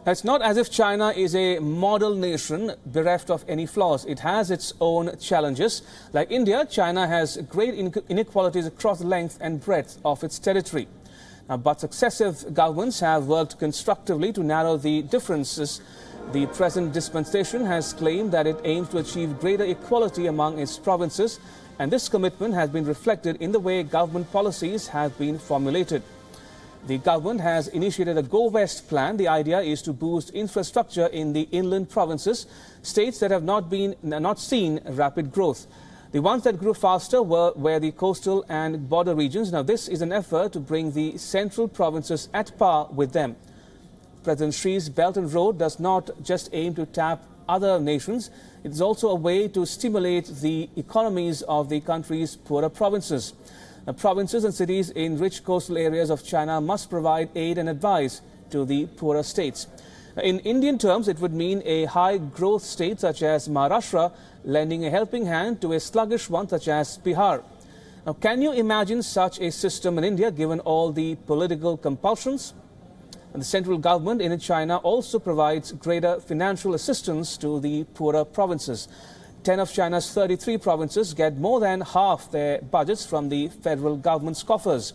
It's not as if China is a model nation bereft of any flaws. It has its own challenges. Like India, China has great inequalities across the length and breadth of its territory. But successive governments have worked constructively to narrow the differences. The present dispensation has claimed that it aims to achieve greater equality among its provinces, and this commitment has been reflected in the way government policies have been formulated. The government has initiated a Go West plan. The idea is to boost infrastructure in the inland provinces, states that have not seen rapid growth. The ones that grew faster were the coastal and border regions. Now, this is an effort to bring the central provinces at par with them. President Xi's Belt and Road does not just aim to tap other nations. It is also a way to stimulate the economies of the country's poorer provinces. Now, provinces and cities in rich coastal areas of China must provide aid and advice to the poorer states. In Indian terms, it would mean a high-growth state such as Maharashtra lending a helping hand to a sluggish one such as Bihar. Now, can you imagine such a system in India given all the political compulsions? And the central government in China also provides greater financial assistance to the poorer provinces. 10 of China's 33 provinces get more than half their budgets from the federal government's coffers.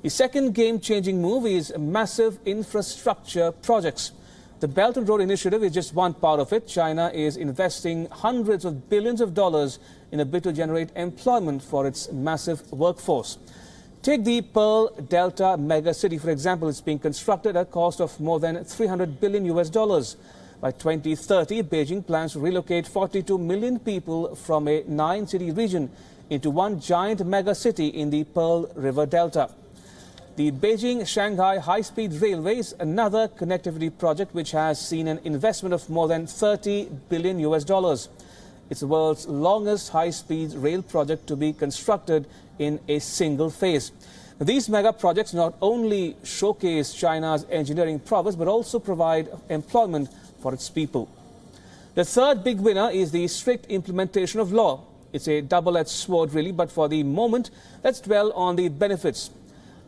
The second game-changing move is massive infrastructure projects. The Belt and Road Initiative is just one part of it. China is investing hundreds of billions of dollars in a bid to generate employment for its massive workforce. Take the Pearl Delta mega city, for example. It's being constructed at a cost of more than $300 billion US. By 2030, Beijing plans to relocate 42 million people from a 9-city region into one giant mega city in the Pearl River Delta. The Beijing-Shanghai high-speed railway is another connectivity project which has seen an investment of more than $30 billion US. It's the world's longest high-speed rail project to be constructed in a single phase. These mega projects not only showcase China's engineering prowess but also provide employment for its people. The third big winner is the strict implementation of law. It's a double-edged sword really, but for the moment, let's dwell on the benefits.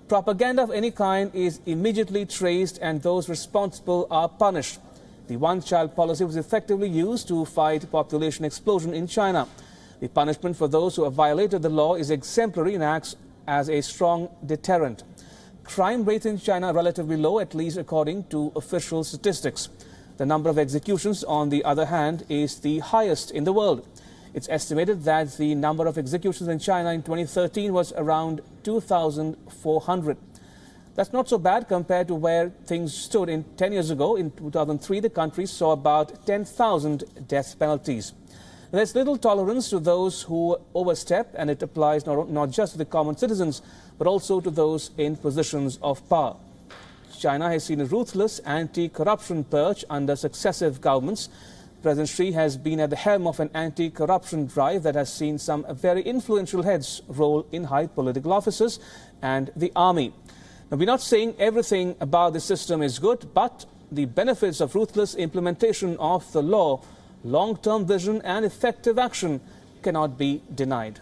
Propaganda of any kind is immediately traced and those responsible are punished. The one-child policy was effectively used to fight population explosion in China. The punishment for those who have violated the law is exemplary and acts as a strong deterrent. Crime rates in China are relatively low, at least according to official statistics. The number of executions, on the other hand, is the highest in the world. It's estimated that the number of executions in China in 2013 was around 2,400. That's not so bad compared to where things stood 10 years ago. In 2003, the country saw about 10,000 death penalties. There's little tolerance to those who overstep, and it applies not just to the common citizens, but also to those in positions of power. China has seen a ruthless anti-corruption purge under successive governments. President Xi has been at the helm of an anti-corruption drive that has seen some very influential heads roll in high political offices and the army. Now, we're not saying everything about the system is good, but the benefits of ruthless implementation of the law, long-term vision and effective action cannot be denied.